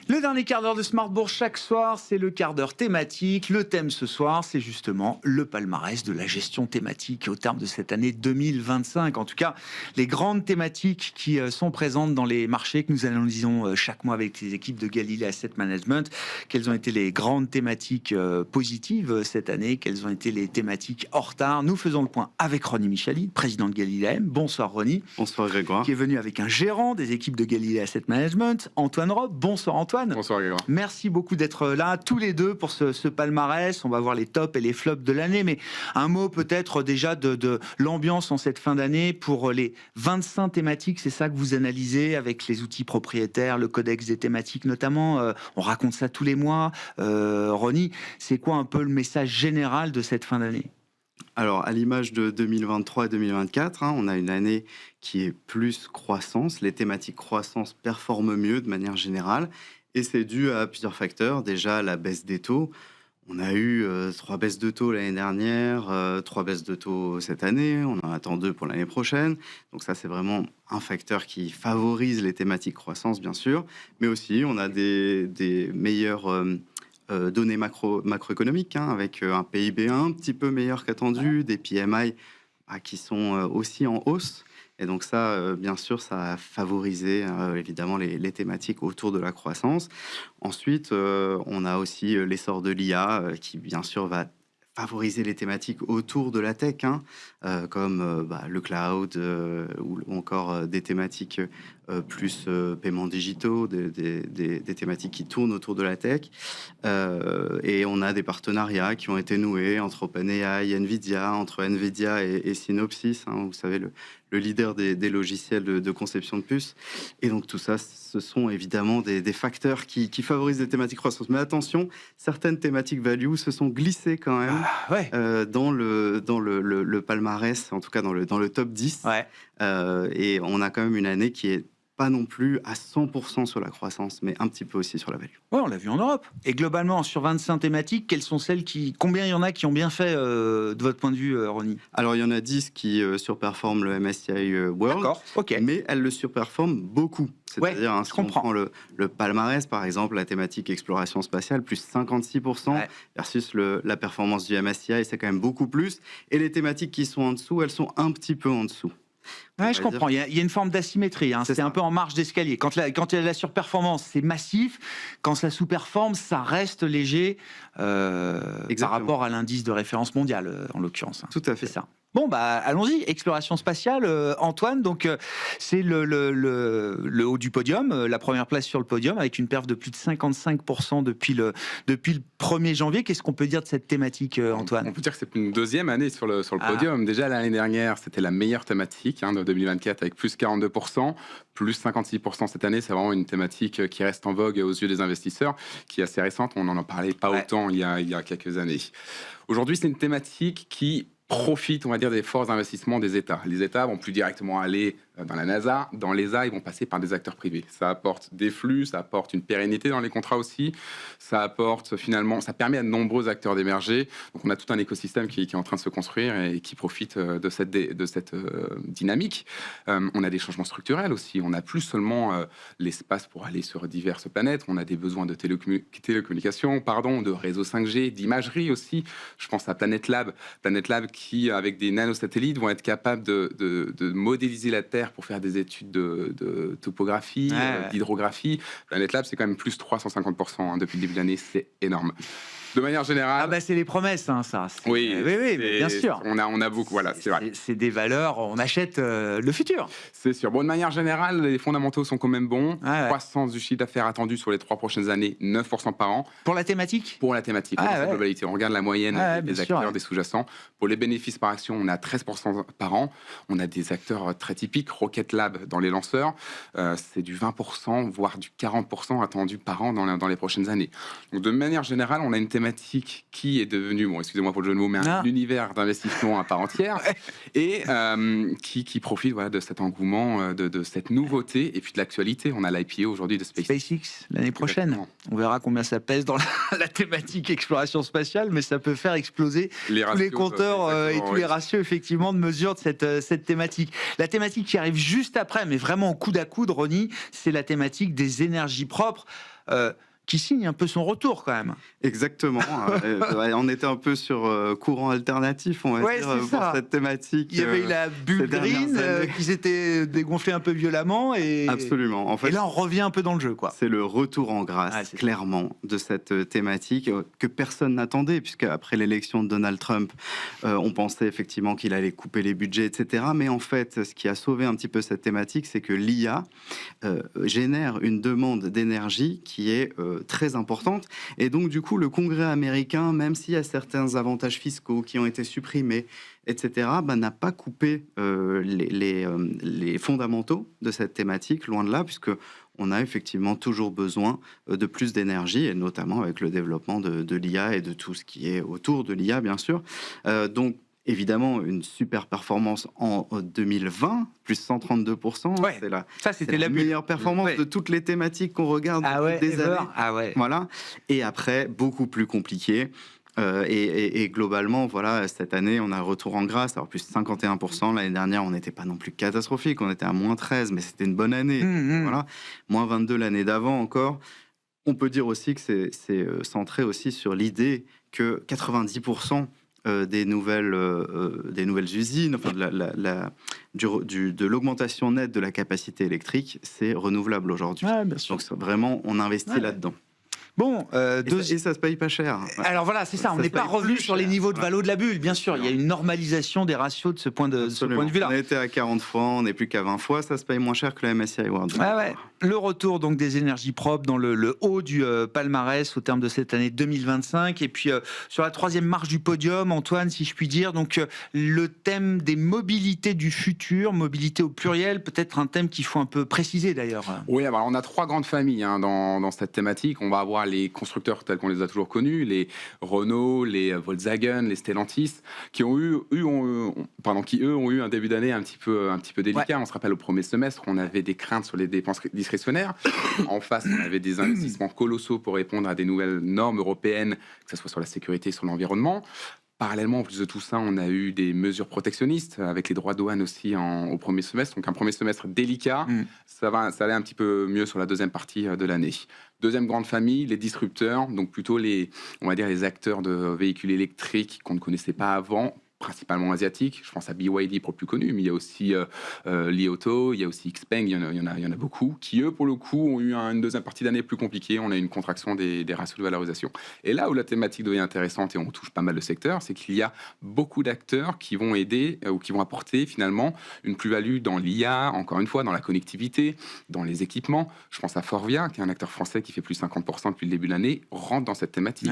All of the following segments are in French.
Le dernier quart d'heure de Smart Bourse chaque soir, c'est le quart d'heure thématique. Le thème ce soir, c'est justement le palmarès de la gestion thématique au terme de cette année 2025. En tout cas, les grandes thématiques qui sont présentes dans les marchés que nous analysons chaque mois avec les équipes de Galilée Asset Management. Quelles ont été les grandes thématiques positives cette année? Quelles ont été les thématiques en retard? Nous faisons le point avec Ronnie Michali, président de Galilée AM. Bonsoir Ronnie. Bonsoir Grégoire. Qui est venu avec un gérant des équipes de Galilée Asset Management, Antoine Rob. Bonsoir Antoine. Bonsoir Grégoire. Merci beaucoup d'être là, tous les deux, pour ce palmarès. On va voir les tops et les flops de l'année, mais un mot peut-être déjà de l'ambiance en cette fin d'année pour les 25 thématiques. C'est ça que vous analysez avec les outils propriétaires, le codex des thématiques notamment. On raconte ça tous les mois. Ronnie, c'est quoi un peu le message général de cette fin d'année ? Alors, à l'image de 2023 et 2024, on a une année qui est plus croissance. Les thématiques croissance performent mieux de manière générale. Et c'est dû à plusieurs facteurs. Déjà, la baisse des taux. On a eu 3 baisses de taux l'année dernière, 3 baisses de taux cette année. On en attend 2 pour l'année prochaine. Donc ça, c'est vraiment un facteur qui favorise les thématiques croissance, bien sûr. Mais aussi, on a des meilleures données macroéconomiques, avec un PIB un petit peu meilleur qu'attendu, des PMI qui sont aussi en hausse. Et donc ça, bien sûr, ça a favorisé évidemment les thématiques autour de la croissance. Ensuite, on a aussi l'essor de l'IA qui, bien sûr, va favoriser les thématiques autour de la tech, comme le cloud ou encore des thématiques plus paiements digitaux, des thématiques qui tournent autour de la tech. Et on a des partenariats qui ont été noués entre OpenAI et NVIDIA, entre NVIDIA et Synopsys, vous savez, le leader des logiciels de conception de puces. Et donc tout ça, ce sont évidemment des facteurs qui favorisent les thématiques croissance. Mais attention, certaines thématiques value se sont glissées quand même dans le palmarès, en tout cas dans le top 10. Ouais. Et on a quand même une année qui est pas non plus à 100% sur la croissance, mais un petit peu aussi sur la value. Oui, on l'a vu en Europe. Et globalement, sur 25 thématiques, quelles sont celles combien il y en a qui ont bien fait, de votre point de vue, Ronnie ? Alors, il y en a 10 qui surperforment le MSCI World, D'accord, ok. Mais elles le surperforment beaucoup. C'est-à-dire, si on prend le palmarès, par exemple, la thématique exploration spatiale, plus 56%, versus la performance du MSCI, c'est quand même beaucoup plus. Et les thématiques qui sont en dessous, elles sont un petit peu en dessous. Ouais, je comprends. Il y a une forme d'asymétrie. C'est un peu en marge d'escalier. Quand il y a la surperformance, c'est massif. Quand ça sous-performe, ça reste léger par rapport à l'indice de référence mondial, en l'occurrence. Tout à fait. C'est ça. Bon, allons-y. Exploration spatiale, Antoine. Donc, c'est le haut du podium, la première place sur le podium, avec une perf de plus de 55% depuis le 1er janvier. Qu'est-ce qu'on peut dire de cette thématique, Antoine ? On peut dire que c'est une deuxième année sur le podium. Déjà, l'année dernière, c'était la meilleure thématique de 2024, avec plus 42%, plus 56% cette année. C'est vraiment une thématique qui reste en vogue aux yeux des investisseurs, qui est assez récente. On n'en parlait pas autant il y a quelques années. Aujourd'hui, c'est une thématique qui profite, on va dire, des forts investissements des États. Les États vont plus directement aller dans la NASA, dans l'ESA, ils vont passer par des acteurs privés. Ça apporte des flux, ça apporte une pérennité dans les contrats aussi, ça apporte finalement, ça permet à de nombreux acteurs d'émerger. Donc on a tout un écosystème qui est en train de se construire et qui profite de cette dynamique. On a des changements structurels aussi, on n'a plus seulement l'espace pour aller sur diverses planètes, on a des besoins de télécommunications, de réseaux 5G, d'imagerie aussi. Je pense à Planet Lab qui, avec des nanosatellites, vont être capables de modéliser la Terre pour faire des études de topographie, d'hydrographie. Planet Lab, c'est quand même plus 350% depuis le début de l'année, c'est énorme. De manière générale... c'est les promesses, ça. Oui, mais bien sûr. On a beaucoup, voilà, c'est vrai. C'est des valeurs, on achète le futur. C'est sûr. Bon, de manière générale, les fondamentaux sont quand même bons. Croissance du chiffre d'affaires attendue sur les 3 prochaines années, 9% par an. Pour la thématique ? Pour la thématique, dans sa globalité. On regarde la moyenne des acteurs, des sous-jacents. Pour les bénéfices par action, on a 13% par an. On a des acteurs très typiques. Rocket Lab dans les lanceurs, c'est du 20%, voire du 40% attendu par an dans les prochaines années. Donc, de manière générale, on a une thématique qui est devenue, excusez-moi pour le jeu de mots, mais un univers d'investissement à part entière et qui profite de cet engouement, de cette nouveauté et puis de l'actualité. On a l'IPO aujourd'hui de SpaceX l'année prochaine. Exactement. On verra combien ça pèse dans la thématique exploration spatiale, mais ça peut faire exploser tous les compteurs et tous les ratios effectivement de mesure de cette thématique. La thématique qui arrive juste après, mais vraiment au coude à coude, Ronnie, c'est la thématique des énergies propres. Qui signe un peu son retour quand même. Exactement. On était un peu sur courant alternatif, on va dire, pour cette thématique. Il y avait eu la bulle green qui s'était dégonflée un peu violemment. Absolument. En fait, et là, on revient un peu dans le jeu, quoi. C'est le retour en grâce, clairement, de cette thématique que personne n'attendait, puisque après l'élection de Donald Trump, on pensait effectivement qu'il allait couper les budgets, etc. Mais en fait, ce qui a sauvé un petit peu cette thématique, c'est que l'IA génère une demande d'énergie qui est très importante. Et donc, du coup, le Congrès américain, même s'il y a certains avantages fiscaux qui ont été supprimés, etc., n'a pas coupé les fondamentaux de cette thématique, loin de là, puisque on a effectivement toujours besoin de plus d'énergie, et notamment avec le développement de l'IA et de tout ce qui est autour de l'IA, bien sûr. Donc, évidemment, une super performance en 2020, plus 132%. Ouais, c'était la meilleure performance de toutes les thématiques qu'on regarde depuis des années. Voilà. Et après, beaucoup plus compliqué. Et globalement, voilà, cette année, on a un retour en grâce. Alors, plus 51%. L'année dernière, on n'était pas non plus catastrophique. On était à moins 13, mais c'était une bonne année. Voilà. Moins 22 l'année d'avant encore. On peut dire aussi que c'est centré aussi sur l'idée que 90% des nouvelles usines, enfin de l'augmentation nette de la capacité électrique, c'est renouvelable aujourd'hui. Donc vraiment, on investit là-dedans. Bon, et ça se paye pas cher. Alors voilà, c'est ça. On n'est pas revenu sur les niveaux de valo de la bulle, bien sûr. Il y a une normalisation des ratios de ce point de vue-là. On était à 40 fois, on n'est plus qu'à 20 fois. Ça se paye moins cher que la MSCI World. Le retour donc des énergies propres dans le haut du palmarès au terme de cette année 2025. Et puis sur la troisième marche du podium, Antoine, si je puis dire, donc le thème des mobilités du futur, mobilité au pluriel, peut-être un thème qu'il faut un peu préciser d'ailleurs. Oui, alors on a trois grandes familles dans cette thématique. On va avoir les constructeurs tels qu'on les a toujours connus, les Renault, les Volkswagen, les Stellantis, qui ont eu un début d'année un petit peu délicat. On se rappelle au premier semestre, on avait des craintes sur les dépenses discrétionnaires. En face, on avait des investissements colossaux pour répondre à des nouvelles normes européennes, que ce soit sur la sécurité, sur l'environnement. Parallèlement, en plus de tout ça, on a eu des mesures protectionnistes avec les droits de douane aussi au premier semestre. Donc un premier semestre délicat. Ça allait un petit peu mieux sur la deuxième partie de l'année. Deuxième grande famille, les disrupteurs, donc plutôt les acteurs de véhicules électriques qu'on ne connaissait pas avant, principalement asiatiques. Je pense à BYD pour le plus connu, mais il y a aussi Li Auto, il y a aussi Xpeng, il y en a beaucoup, qui eux, pour le coup, ont eu une deuxième partie d'année plus compliquée. On a eu une contraction des ratios de valorisation. Et là où la thématique devient intéressante et on touche pas mal de secteurs, c'est qu'il y a beaucoup d'acteurs qui vont aider ou qui vont apporter finalement une plus-value dans l'IA, encore une fois, dans la connectivité, dans les équipements. Je pense à Forvia, qui est un acteur français qui fait plus 50% depuis le début de l'année, rentre dans cette thématique.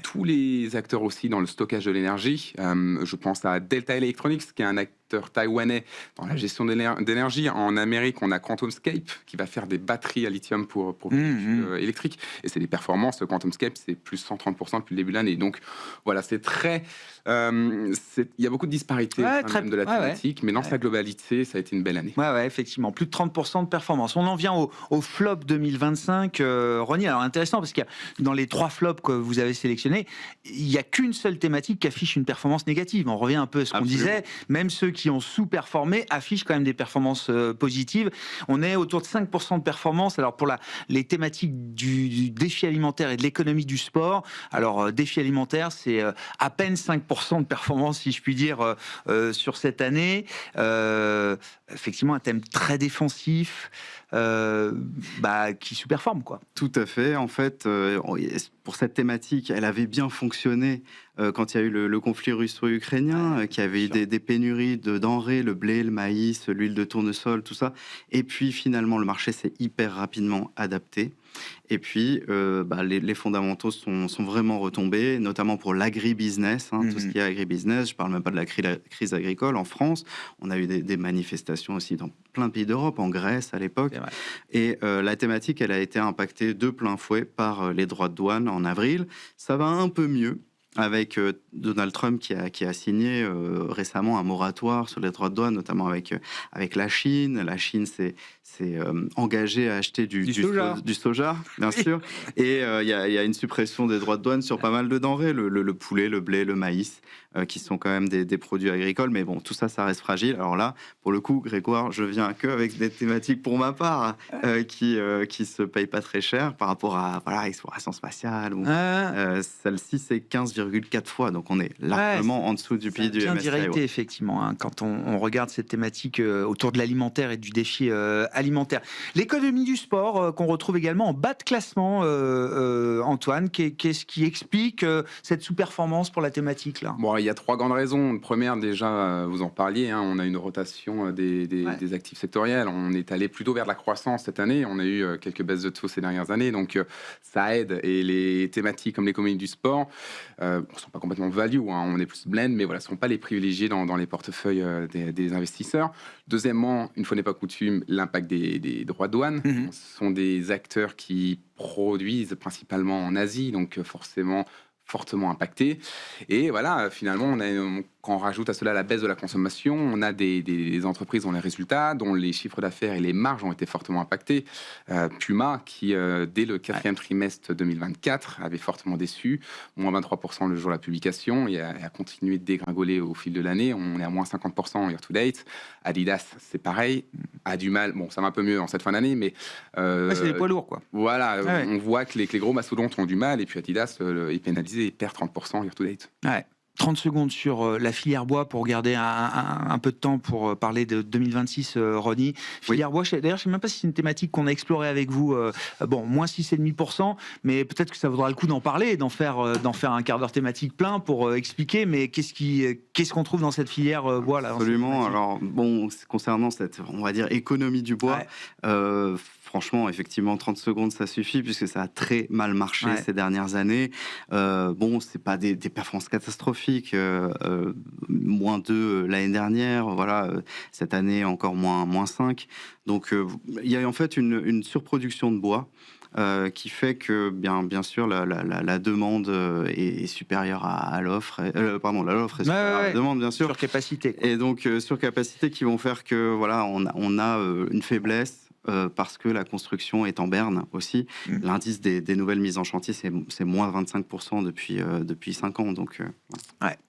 Tous les acteurs aussi dans le stockage de l'énergie, je pense à Delta Electronics, qui est un acteur taïwanais dans la gestion d'énergie. En Amérique, on a QuantumScape, qui va faire des batteries à lithium pour véhicules électriques. Et c'est des performances. QuantumScape, c'est plus 130% depuis le début de l'année. Donc, voilà, c'est très... il y a beaucoup de disparités de la thématique, mais dans sa globalité, ça a été une belle année. Effectivement, plus de 30% de performance. On en vient au flop 2025. Ronnie, alors intéressant, parce qu'il y a, dans les 3 flops que vous avez sélectionnés, il n'y a qu'une seule thématique qui affiche une performance négative. On revient un peu à ce qu'on disait. Même ceux qui ont sous-performé affichent quand même des performances positives. On est autour de 5% de performance. Alors pour les thématiques du défi alimentaire et de l'économie du sport, alors défi alimentaire, c'est à peine 5% de performance, si je puis dire, sur cette année. Effectivement, un thème très défensif qui sous-performe, quoi. Tout à fait. En fait, pour cette thématique, elle avait bien fonctionné quand il y a eu le conflit russo-ukrainien, qui avait eu des pénuries de denrées, le blé, le maïs, l'huile de tournesol, tout ça. Et puis finalement, le marché s'est hyper rapidement adapté. Et puis, les fondamentaux sont vraiment retombés, notamment pour l'agribusiness, tout ce qui est agribusiness. Je ne parle même pas de la crise agricole. En France, on a eu des manifestations aussi dans plein de pays d'Europe, en Grèce à l'époque. Et la thématique, elle a été impactée de plein fouet par les droits de douane en avril. Ça va un peu mieux avec Donald Trump qui a signé récemment un moratoire sur les droits de douane, notamment avec la Chine. La Chine s'est engagée à acheter du soja, bien sûr. Et il y a une suppression des droits de douane sur pas mal de denrées, le poulet, le blé, le maïs. qui sont quand même des produits agricoles. Mais bon, tout ça, ça reste fragile. Alors là, pour le coup, Grégoire, je viens que avec des thématiques pour ma part qui se payent pas très cher par rapport à exploration spatiale. Celle-ci, c'est 15,4 fois. Donc on est largement en dessous du pays du MSCI. Directé, effectivement, hein, quand on regarde cette thématique autour de l'alimentaire et du défi alimentaire. L'économie du sport, qu'on retrouve également en bas de classement, Antoine, qu'est-ce qui explique cette sous-performance pour la thématique là? Bon, il y a 3 grandes raisons. Première, déjà, vous en parliez, hein, on a une rotation des actifs sectoriels. On est allé plutôt vers de la croissance cette année. On a eu quelques baisses de taux ces dernières années, donc ça aide. Et les thématiques comme l'économie du sport ne sont pas complètement value, hein, on est plus blend, mais voilà, ne sont pas les privilégiés dans les portefeuilles des investisseurs. Deuxièmement, une fois n'est pas coutume, l'impact des droits de douane. Ce sont des acteurs qui produisent principalement en Asie, donc forcément fortement impactés. Et voilà, finalement, quand on rajoute à cela la baisse de la consommation, on a des entreprises dont les résultats, dont les chiffres d'affaires et les marges ont été fortement impactés. Puma, qui, dès le 4e trimestre 2024, avait fortement déçu, moins 23% le jour de la publication, et a continué de dégringoler au fil de l'année. On est à moins 50% year-to-date. Adidas, c'est pareil, a du mal. Bon, ça va un peu mieux en cette fin d'année, mais... c'est des poids lourds, quoi. Voilà, on voit que les gros mastodontes ont du mal, et puis Adidas est pénalisé et perd 30% year-to-date. Ouais. 30 secondes sur la filière bois pour garder un peu de temps pour parler de 2026, Ronnie. Filière bois, d'ailleurs, je ne sais même pas si c'est une thématique qu'on a explorée avec vous. Bon, moins 6,5%, mais peut-être que ça vaudra le coup d'en parler, d'en faire un quart d'heure thématique plein pour expliquer. Mais qu'est-ce qu'on trouve dans cette filière bois là? Absolument. Alors, bon, concernant cette, on va dire, économie du bois, franchement, effectivement, 30 secondes, ça suffit, puisque ça a très mal marché ces dernières années. Bon, c'est pas des performances catastrophiques. Moins 2 l'année dernière, voilà. Cette année, encore moins 5. Donc, il y a en fait une surproduction de bois. Qui fait que bien sûr la demande est supérieure à l'offre. Pardon, l'offre est supérieure à la demande, bien sûr. Surcapacité. Et donc surcapacité qui vont faire que voilà, on a une faiblesse. Parce que la construction est en berne aussi. L'indice des nouvelles mises en chantier, c'est moins 25% depuis 5 ans. Donc,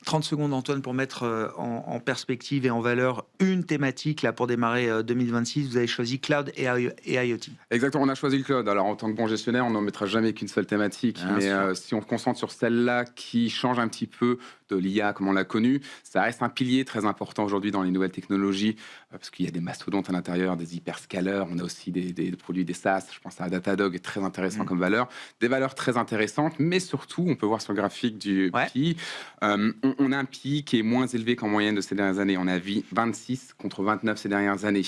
30 secondes, Antoine, pour mettre en perspective et en valeur une thématique là, pour démarrer 2026. Vous avez choisi Cloud et IoT. Exactement, on a choisi le cloud. Alors, en tant que bon gestionnaire, on n'en mettra jamais qu'une seule thématique. Mais si on se concentre sur celle-là qui change un petit peu de l'IA comme on l'a connu, ça reste un pilier très important aujourd'hui dans les nouvelles technologies, parce qu'il y a des mastodontes à l'intérieur, des hyperscalers, on a aussi des produits, des SaaS, je pense à Datadog, très intéressant comme valeur, des valeurs très intéressantes, mais surtout, on peut voir sur le graphique du PI, on a un PI qui est moins élevé qu'en moyenne de ces dernières années. On a 26 contre 29 ces dernières années.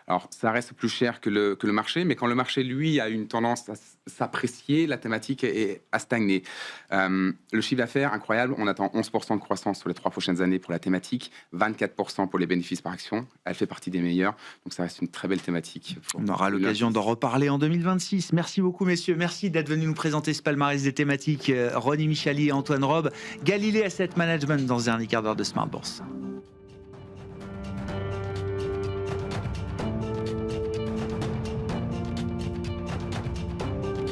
Alors, ça reste plus cher que le marché, mais quand le marché, lui, a une tendance à s'apprécier, la thématique a stagné. Le chiffre d'affaires, incroyable, on attend 11% de croissance sur les 3 prochaines années pour la thématique, 24% pour les bénéfices par action. Elle fait partie des meilleurs, donc ça reste une très belle thématique. On aura l'occasion d'en reparler en 2026. Merci beaucoup, messieurs. Merci d'être venus nous présenter ce palmarès des thématiques. Ronnie Michali et Antoine Robe, Galilée Asset Management dans un dernier quart d'heure de Smart Bourse.